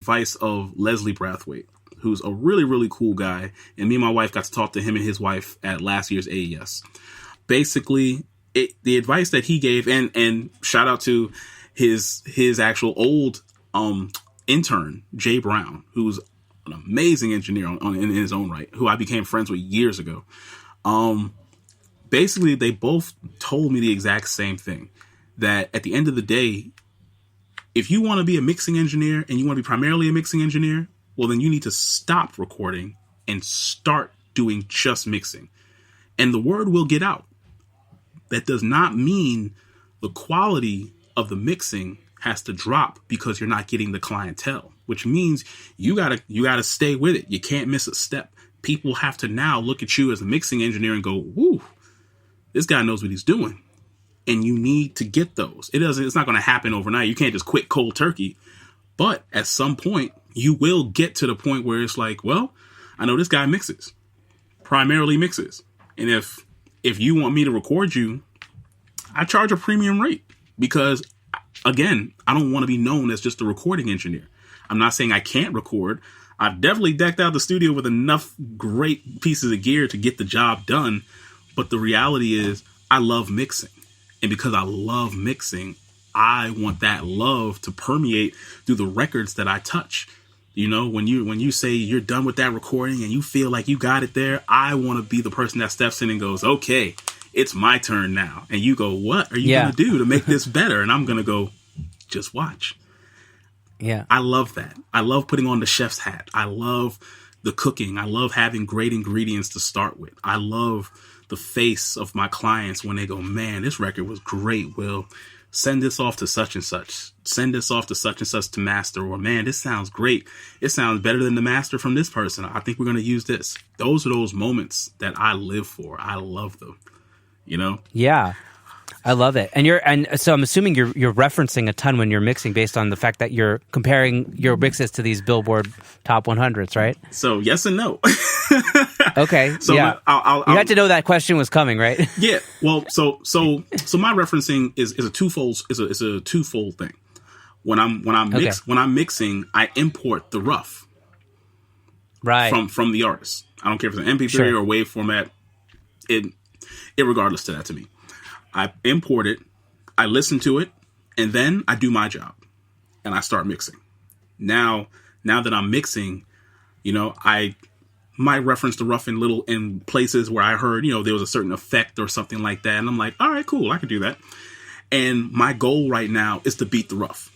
advice of Leslie Brathwaite, who's a really, really cool guy. And me and my wife got to talk to him and his wife at last year's AES. Basically, the advice that he gave, and shout out to his actual old intern, Jay Brown, who's an amazing engineer in his own right, who I became friends with years ago. Basically, they both told me the exact same thing, that at the end of the day, if you want to be a mixing engineer and you want to be primarily a mixing engineer, well, then you need to stop recording and start doing just mixing. And the word will get out. That does not mean the quality of the mixing has to drop because you're not getting the clientele, which means you gotta stay with it. You can't miss a step. People have to now look at you as a mixing engineer and go, woo, this guy knows what he's doing. And you need to get those. It's not going to happen overnight. You can't just quit cold turkey. But at some point, you will get to the point where it's like, well, I know this guy mixes, primarily mixes. And if you want me to record you, I charge a premium rate because, again, I don't want to be known as just a recording engineer. I'm not saying I can't record. I've definitely decked out the studio with enough great pieces of gear to get the job done. But the reality is I love mixing. And because I love mixing, I want that love to permeate through the records that I touch. You know, when you say you're done with that recording and you feel like you got it there, I want to be the person that steps in and goes, okay, it's my turn now. And you go, what are you going to do to make this better? And I'm going to go, just watch. Yeah. I love that. I love putting on the chef's hat. I love the cooking. I love having great ingredients to start with. I love the face of my clients when they go, man, this record was great. Will, send this off to such and such. Send this off to such and such to master. Or, man, this sounds great. It sounds better than the master from this person. I think we're going to use this. Those are those moments that I live for. I love them. You know? Yeah. I love it. And so I'm assuming you're referencing a ton when you're mixing based on the fact that you're comparing your mixes to these Billboard top 100s, right? So yes and no. Okay. So yeah. I'll you had to know that question was coming, right? Yeah. Well, so my referencing is a twofold thing. When I'm mixing, I import the rough right from the artist. I don't care if it's an MP3 Sure. or WAV format. Irregardless to that to me. I import it, I listen to it, and then I do my job and I start mixing. Now that I'm mixing, you know, I might reference the rough in places where I heard, you know, there was a certain effect or something like that. And I'm like, all right, cool, I can do that. And my goal right now is to beat the rough.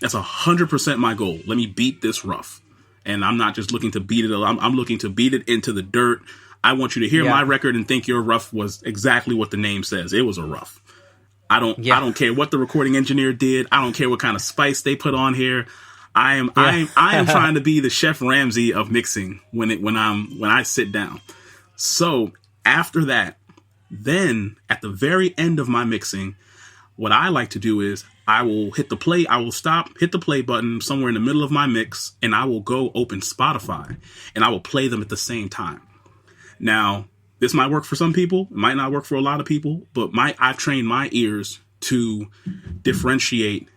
That's 100% my goal. Let me beat this rough. And I'm not just looking to beat it. I'm looking to beat it into the dirt. I want you to hear my record and think your rough was exactly what the name says. It was a rough. I don't care what the recording engineer did. I don't care what kind of spice they put on here. I am trying to be the Chef Ramsay of mixing when I sit down. So after that, then at the very end of my mixing, what I like to do is I will hit the play button somewhere in the middle of my mix, and I will go open Spotify and I will play them at the same time. Now, this might work for some people. It might not work for a lot of people, but I've trained my ears to differentiate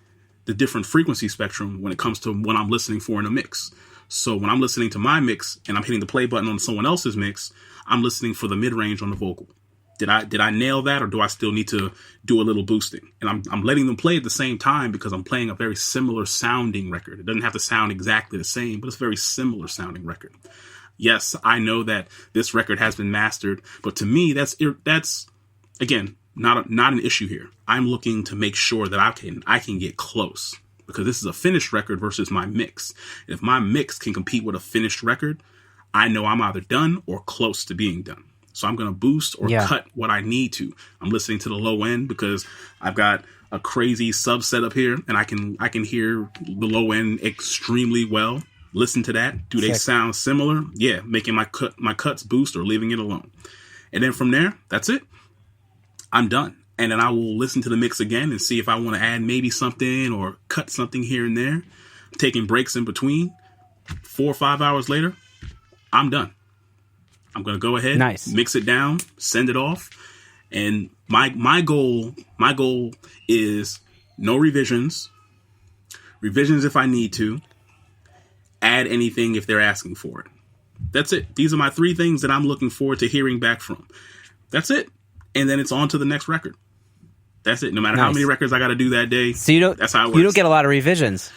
the different frequency spectrum when it comes to what I'm listening for in a mix. So when I'm listening to my mix and I'm hitting the play button on someone else's mix, I'm listening for the mid-range on the vocal. Did I nail that, or do I still need to do a little boosting? And I'm letting them play at the same time because I'm playing a very similar sounding record. It doesn't have to sound exactly the same, but it's a very similar sounding record. Yes, I know that this record has been mastered, but to me, that's again not an issue here. I'm looking to make sure that I can get close, because this is a finished record versus my mix. If my mix can compete with a finished record, I know I'm either done or close to being done. So I'm going to boost or cut what I need to. I'm listening to the low end because I've got a crazy subset up here, and I can hear the low end extremely well. Listen to that. Do they sound similar? Yeah, making my cuts boost or leaving it alone. And then from there, that's it. I'm done. And then I will listen to the mix again and see if I want to add maybe something or cut something here and there. Taking breaks in between. 4 or 5 hours later, I'm done. I'm going to go ahead, mix it down, send it off. And my goal is no revisions. Revisions if I need to. add anything if they're asking for it. That's it. These are my 3 things that I'm looking forward to hearing back from. That's it. And then it's on to the next record. That's it. No matter how many records I got to do that day. So that's how it works. You don't get a lot of revisions.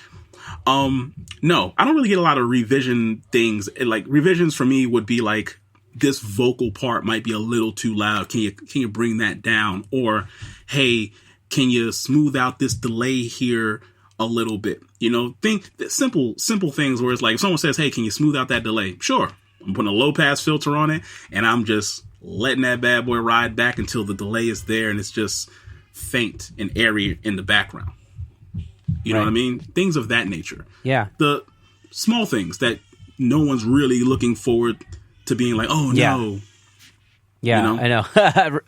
No, I don't really get a lot of revision things. Like revisions for me would be like, this vocal part might be a little too loud. Can you bring that down? Or, hey, can you smooth out this delay here a little bit? You know, simple things where it's like, if someone says, hey, can you smooth out that delay? Sure. I'm putting a low pass filter on it, and I'm just letting that bad boy ride back until the delay is there and it's just faint and airy in the background. You know what I mean? Things of that nature. Yeah. The small things that no one's really looking forward to being like, oh, no. Yeah, you know? I know.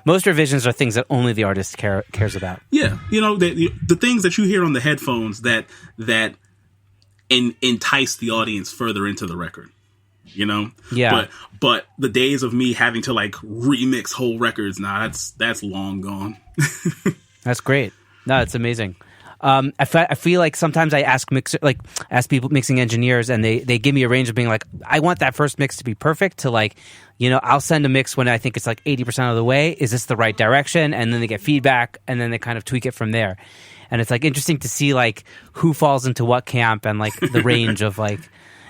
Most revisions are things that only the artist cares about. Yeah. You know, the things that you hear on the headphones that entice the audience further into the record. You know? Yeah. But the days of me having to like remix whole records, that's long gone. That's great. No, it's amazing. I feel like sometimes I ask people, mixing engineers, and they give me a range of being like, I want that first mix to be perfect, to like, you know, I'll send a mix when I think it's like 80% of the way. Is this the right direction? And then they get feedback, and then they kind of tweak it from there. And it's like interesting to see like who falls into what camp and like the range of like,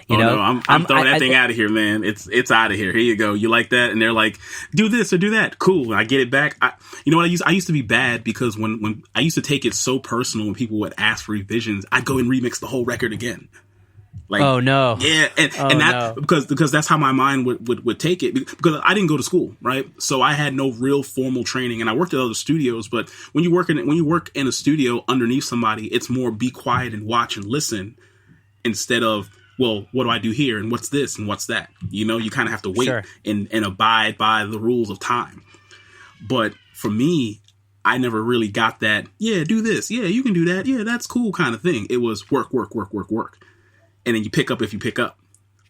you know. No, I'm throwing that thing out of here, man. It's out of here. Here you go. You like that? And they're like, do this or do that. Cool. And I get it back. You know what I used to be bad because when I used to take it so personal when people would ask for revisions, I'd go and remix the whole record again. Like, oh no. Yeah, and that because that's how my mind would take it, because I didn't go to school, right? So I had no real formal training, and I worked at other studios. But when you work in a studio underneath somebody, it's more be quiet and watch and listen instead of, well, what do I do here? And what's this? And what's that? You know, you kind of have to wait and abide by the rules of time. But for me, I never really got that, yeah, do this. Yeah, you can do that. Yeah, that's cool kind of thing. It was work. And then you pick up if you pick up.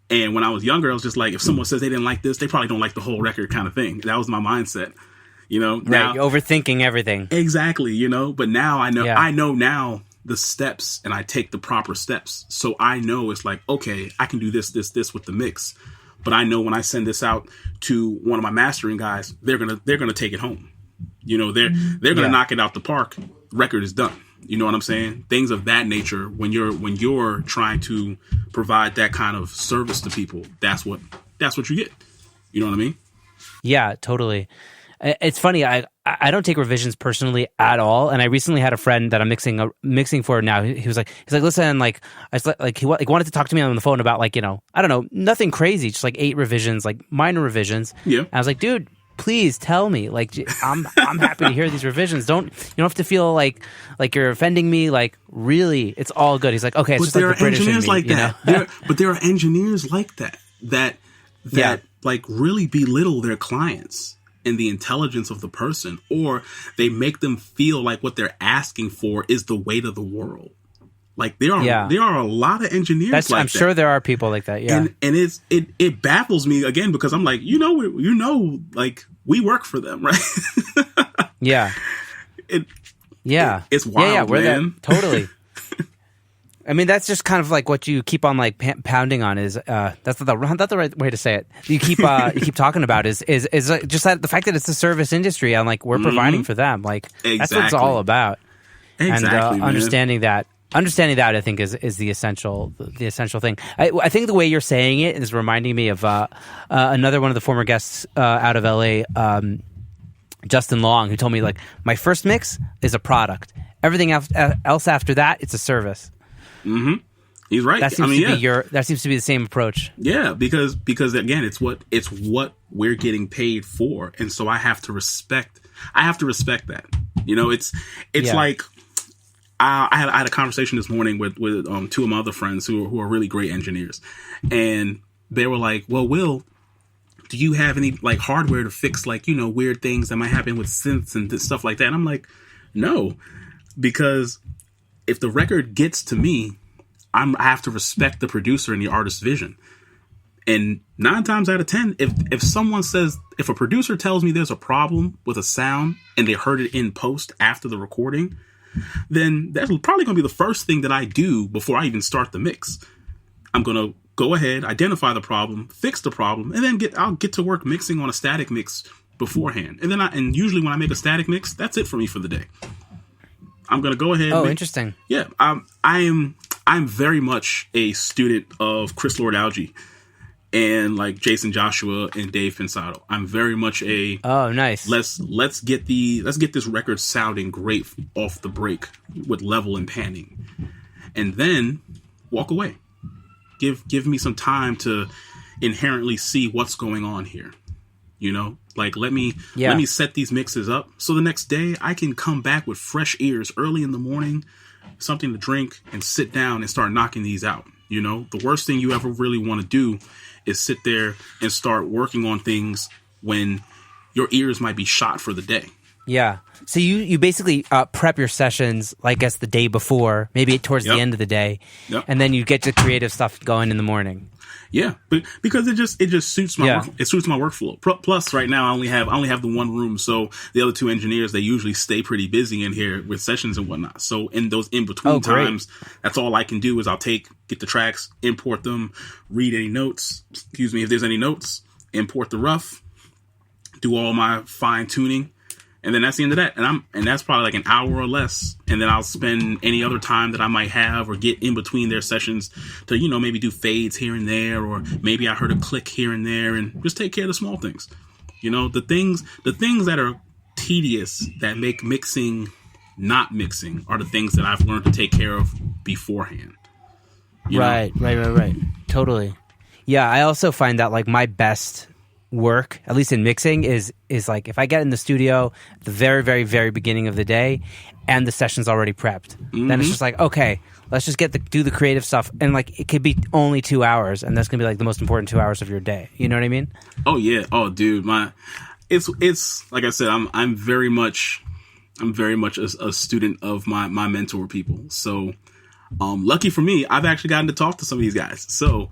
And when I was younger, I was just like, if someone says they didn't like this, they probably don't like the whole record kind of thing. That was my mindset. You know, now, you're overthinking everything. Exactly, you know, but now I know now the steps, and I take the proper steps. So I know it's like, okay, I can do this with the mix. But I know when I send this out to one of my mastering guys, they're gonna take it home. You know, they're gonna knock it out the park. Record is done. You know what I'm saying? Things of that nature. When you're trying to provide that kind of service to people, that's what you get. You know what I mean? Yeah, totally. It's funny. I don't take revisions personally at all. And I recently had a friend that I'm mixing for now. He was like, listen, like, he wanted to talk to me on the phone about, like, you know, I don't know, nothing crazy, just like 8 revisions, like minor revisions. Yeah. And I was like, dude, please tell me. Like, I'm happy to hear these revisions. You don't have to feel like you're offending me. Like, really, it's all good. He's like, okay, it's just like the British in me, like that. You know? But there are engineers like that like really belittle their clients and the intelligence of the person, or they make them feel like what they're asking for is the weight of the world. Like there are a lot of engineers I'm sure there are people like that. Yeah. And it baffles me again, because I'm like, like we work for them, right? Yeah. It's wild, man. Totally. I mean, that's just kind of like what you keep on like pounding on is that's not the right way to say it. You keep talking about is like just that, the fact that it's a service industry, and like we're providing for them, like that's what it's all about. Exactly, and understanding that I think is the essential thing. I think the way you're saying it is reminding me of another one of the former guests out of LA, Justin Long, who told me, like, my first mix is a product. Everything else after that, it's a service. Mm-hmm. He's right. That seems to be the same approach. Yeah, because again, it's what we're getting paid for, and so I have to respect that. You know, it's like I had a conversation this morning with 2 of my other friends who are really great engineers, and they were like, "Well, Will, do you have any like hardware to fix, like, you know, weird things that might happen with synths and stuff like that?" And I'm like, "No, because if the record gets to me, I have to respect the producer and the artist's vision." And 9 times out of 10, if a producer tells me there's a problem with a sound and they heard it in post after the recording, then that's probably going to be the first thing that I do before I even start the mix. I'm going to go ahead, identify the problem, fix the problem, and then I'll get to work mixing on a static mix beforehand. And then and usually when I make a static mix, that's it for me for the day. I'm going to go ahead. Oh, interesting. Yeah. I'm very much a student of Chris Lord-Alge and like Jason Joshua and Dave Pensado. I'm very much oh, nice. Let's get this record sounding great off the break with level and panning, and then walk away. Give me some time to inherently see what's going on here. You know, like let me set these mixes up so the next day I can come back with fresh ears early in the morning, something to drink, and sit down and start knocking these out. You know, the worst thing you ever really want to do is sit there and start working on things when your ears might be shot for the day. Yeah. So you basically prep your sessions, I guess, the day before, maybe towards the end of the day, and then you get the creative stuff going in the morning. Yeah, but because it just suits my work, it suits my workflow. Plus, right now I only have the one room, so the other two engineers, they usually stay pretty busy in here with sessions and whatnot. So in those in between times, that's all I can do is get the tracks, import them, read any notes. Excuse me, if there's any notes, import the rough, do all my fine tuning. And then that's the end of that. And that's probably like an hour or less. And then I'll spend any other time that I might have or get in between their sessions to, you know, maybe do fades here and there, or maybe I heard a click here and there, and just take care of the small things. You know, the things that are tedious that make mixing not mixing are the things that I've learned to take care of beforehand. Right. Totally. Yeah. I also find that like my best work, at least in mixing, is like if I get in the studio at the very, very, very beginning of the day and the session's already prepped, then it's just like, okay, let's just do the creative stuff, and like it could be only 2 hours, and that's gonna be like the most important 2 hours of your day. You know what I mean? Oh yeah. Oh dude, it's like I said, I'm very much a student of my mentor people. So lucky for me, I've actually gotten to talk to some of these guys. So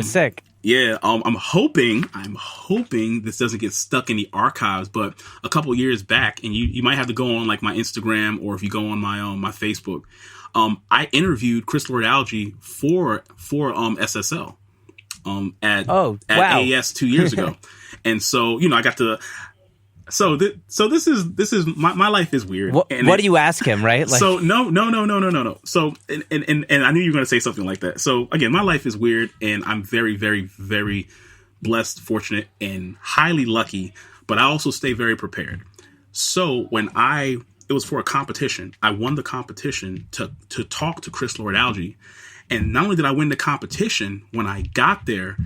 sick. Yeah, I'm hoping this doesn't get stuck in the archives. But a couple years back, and you might have to go on like my Instagram, or if you go on my Facebook, I interviewed Chris Lord-Alge for SSL at AES 2 years ago, and so I got to. So this is my life is weird. What do you ask him, right? Like, so no. So and I knew you were going to say something like that. So again, my life is weird, and I'm very, very, very blessed, fortunate, and highly lucky. But I also stay very prepared. So when it was for a competition, I won the competition to talk to Chris Lord-Alge, and not only did I win the competition, when I got there,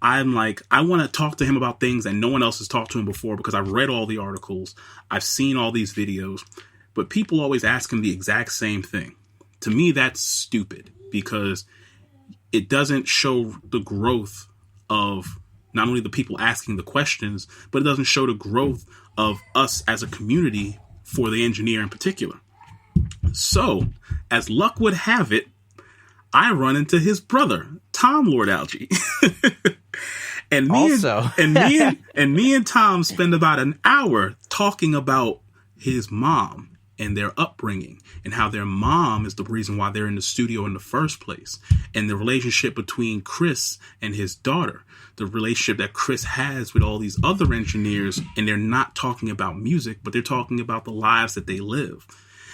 I'm like, I want to talk to him about things that no one else has talked to him before, because I've read all the articles, I've seen all these videos, but people always ask him the exact same thing. To me, that's stupid, because it doesn't show the growth of not only the people asking the questions, but it doesn't show the growth of us as a community for the engineer in particular. So, as luck would have it, I run into his brother, Tom Lord-Alge. And me and Tom spend about an hour talking about his mom and their upbringing, and how their mom is the reason why they're in the studio in the first place, and the relationship between Chris and his daughter, the relationship that Chris has with all these other engineers, and they're not talking about music, but they're talking about the lives that they live.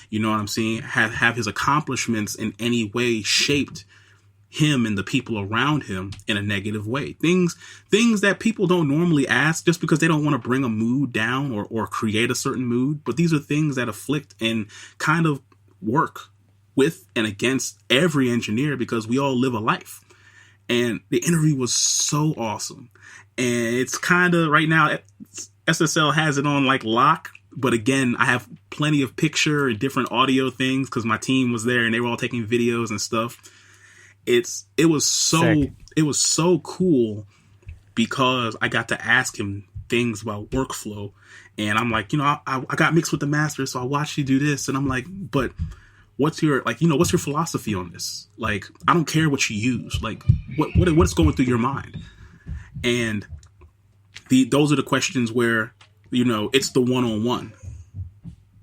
You know what I'm saying? Have his accomplishments in any way shaped him and the people around him in a negative way. Things that people don't normally ask, just because they don't want to bring a mood down or create a certain mood. But these are things that afflict and kind of work with and against every engineer, because we all live a life. And the interview was so awesome. And it's kind of right now, SSL has it on like lock. But again, I have plenty of picture and different audio things, because my team was there and they were all taking videos and stuff. It was so cool, because I got to ask him things about workflow, and I'm like, I got mixed with the master, so I watched you do this, and I'm like, but what's your philosophy on this? Like, I don't care what you use, like what's going through your mind? And those are the questions where it's the one-on-one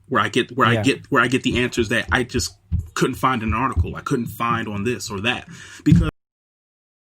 where I get the answers that I just couldn't find in an article. I couldn't find on this or that, because